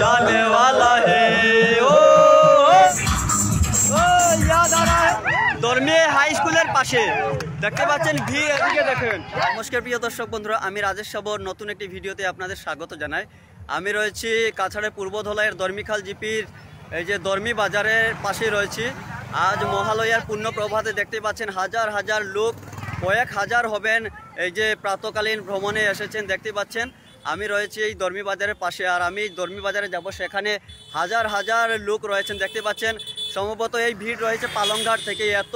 जाने वाला है ओ याद आ रहा है ধর্মী হাই স্কুলের পাশে দেখতে পাচ্ছেন ভিড়, এদিকে দেখেন। নমস্কার প্রিয় দর্শক বন্ধুরা, আমি রাজেশ সাবর নতুন একটি ভিডিওতে আপনাদের স্বাগত জানাই। আমি রয়েছি কাছাড়ের পূর্ব ধলাইয়ের ধর্মীখাল জিপির এই যে ধর্মী বাজারের পাশে রয়েছি। আজ মহালয়ার পূর্ণ প্রভাতে দেখতে পাচ্ছেন হাজার হাজার লোক, কয়েক হাজার হবেন এই যে প্রাতকালীন ভ্রমণে এসেছেন দেখতে পাচ্ছেন। আমি রয়েছি এই ধর্মী বাজারের পাশে, আর আমি ধর্মী বাজারে যাব, সেখানে হাজার হাজার লোক রয়েছেন দেখতে পাচ্ছেন। সম্ভবত এই ভিড় রয়েছে পালংঘাট থেকে, এত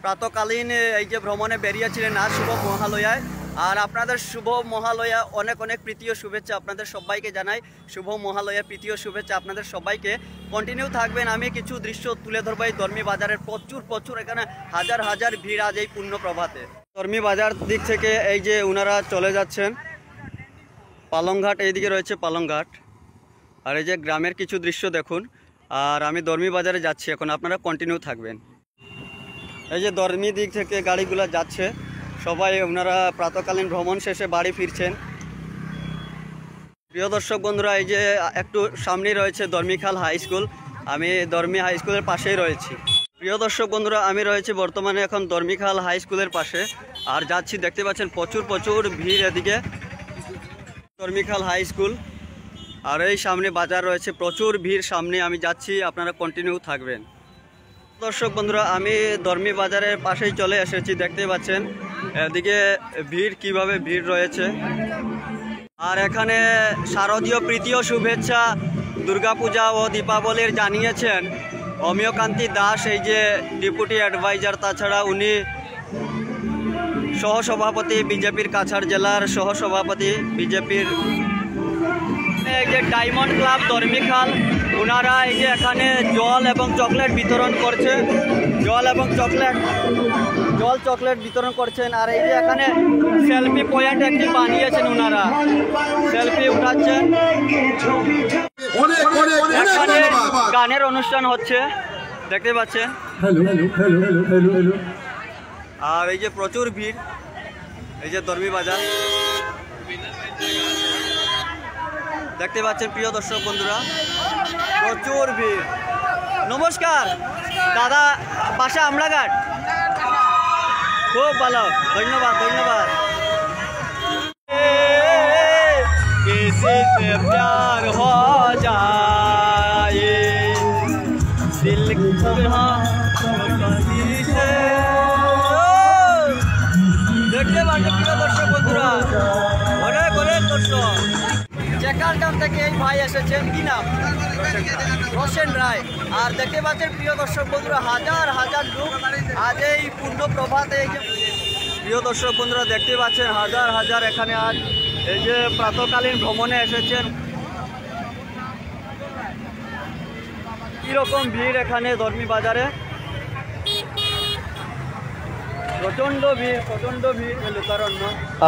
প্রাতকালীন এই যে ভ্রমণে বেরিয়েছিলেন আজ শুভ মহালয়ায়। আর আপনাদের শুভ মহালয়া অনেক অনেক প্রীতীয় শুভেচ্ছা আপনাদের সবাইকে জানাই। শুভ মহালয়া প্রীতীয় শুভেচ্ছা আপনাদের সবাইকে। কন্টিনিউ থাকবেন, আমি কিছু দৃশ্য তুলে ধরবো এই ধর্মী বাজারের। প্রচুর এখানে হাজার হাজার ভিড় আজ এই পূর্ণ প্রভাতে। ধর্মী বাজার দিক থেকে এই যে ওনারা চলে যাচ্ছেন পালংঘাট, এইদিকে রয়েছে পালংঘাট। আর এই যে গ্রামের কিছু দৃশ্য দেখুন। আর আমি ধর্মী বাজারে যাচ্ছি এখন, আপনারা কন্টিনিউ থাকবেন। এই যে ধর্মী দিক থেকে গাড়িগুলো যাচ্ছে, সবাই ওনারা প্রাতকালীন ভ্রমণ শেষে বাড়ি ফিরছেন। প্রিয় দর্শক বন্ধুরা, এই যে একটু সামনেই রয়েছে ধর্মীখাল হাই স্কুল, আমি ধর্মী হাই স্কুলের পাশেই রয়েছি। প্রিয় দর্শক বন্ধুরা, আমি রয়েছি বর্তমানে এখন ধর্মীখাল হাই স্কুলের পাশে, আর যাচ্ছি দেখতে পাচ্ছেন প্রচুর ভিড় এদিকে। ধর্মীখাল হাই স্কুল আর এই সামনে বাজার রয়েছে, প্রচুর ভিড় সামনে আমি যাচ্ছি, আপনারা কন্টিনিউ থাকবেন। দর্শক বন্ধুরা, আমি ধর্মী বাজারের পাশেই চলে এসেছি, দেখতে পাচ্ছেন এদিকে ভিড়, কিভাবে ভিড় রয়েছে। আর এখানে শারদীয় প্রীতীয় শুভেচ্ছা দুর্গাপূজা ও দীপাবলির জানিয়েছেন অমিয়কান্তি দাস, এই যে ডেপুটি অ্যাডভাইজার। তাছাড়া উনি সহসভাপতি বিজেপির কাছাড় জেলার সহসভাপতি বিজেপির। এই যে ডায়মন্ড ক্লাব ধর্মীখাল, ওনারা এই যে এখানে জল এবং চকলেট বিতরণ করছে, জল চকলেট বিতরণ করছেন। আর এই যে এখানে সেলফি পয়েন্ট একটি বানিয়েছেন, ওনারা সেলফি উঠাচ্ছেন। এখানে গানের অনুষ্ঠান হচ্ছে দেখতে পাচ্ছেন। আর এই যে প্রচুর ভিড়, এই যে ধর্মী বাজার দেখতে পাচ্ছেন। প্রিয় দর্শক বন্ধুরা, প্রচুর ভিড়। নমস্কার দাদা, বাসা আমরাঘাট। খুব ভালো, ধন্যবাদ। किसी से प्यार हो जाए दिल দেখতে পাচ্ছেন প্রিয় দর্শক বন্ধুরা, অনেক দর্শক। চেকারডাম থেকে এই ভাই এসেছেন, কি নাম? রোশন রায়। আর দেখতে পাচ্ছেন প্রিয় দর্শক বন্ধুরা, হাজার হাজার লোক আজ এই পূর্ণ প্রভাতে। প্রিয় দর্শক বন্ধুরা, দেখতে পাচ্ছেন হাজার হাজার এখানে আজ এই যে প্রাতকালীন ভ্রমণে এসেছেন। কিরকম ভিড় এখানে ধর্মী বাজারে, প্রচন্ড ভিড় লোকারণ্য।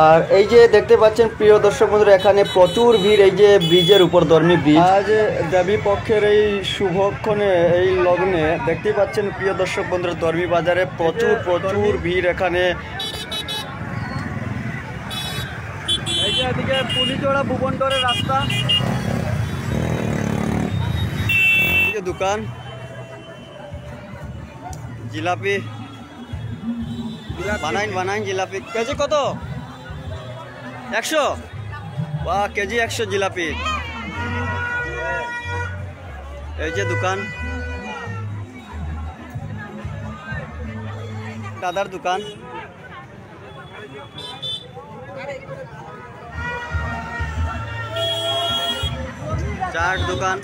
আর এই যে দেখতে পাচ্ছেন প্রিয় দর্শক বন্ধুরা, এখানে প্রচুর ভিড় এই যে ব্রিজের উপর, ধর্মী ব্রিজ। আজ দেবী পক্ষের এই শুভক্ষণে, এই লগ্নে দেখতে পাচ্ছেন প্রিয় দর্শক বন্ধুরা, ধর্মী বাজারে প্রচুর ভিড় এখানে। এই যে এদিকে পুলিচোড়া ভুবনগড়ের রাস্তা, দোকান জিলাপি বানাইন জিলাপি। কেজি কত? 100? বা কেজি 100 জিলাপি। এই যে দোকান, দাদার দোকান। চাট দোকান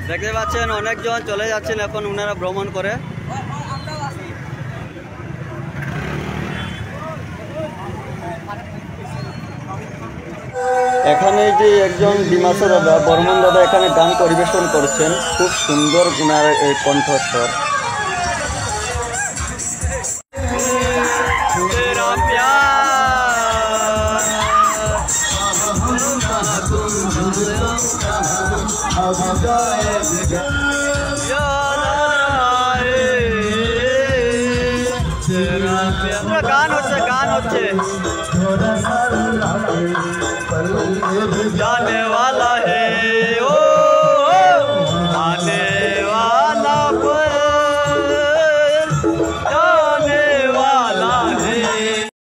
দেখতে পাচ্ছেন, অনেকজন চলে যাচ্ছেন এখন ওনারা ভ্রমণ করে। এখানে যে একজন ডিমাসা দাদা, বর্মন দাদা এখানে গান পরিবেশন করছেন, খুব সুন্দর ওনার এই কণ্ঠস্বর। গান হচ্ছে जाने वाला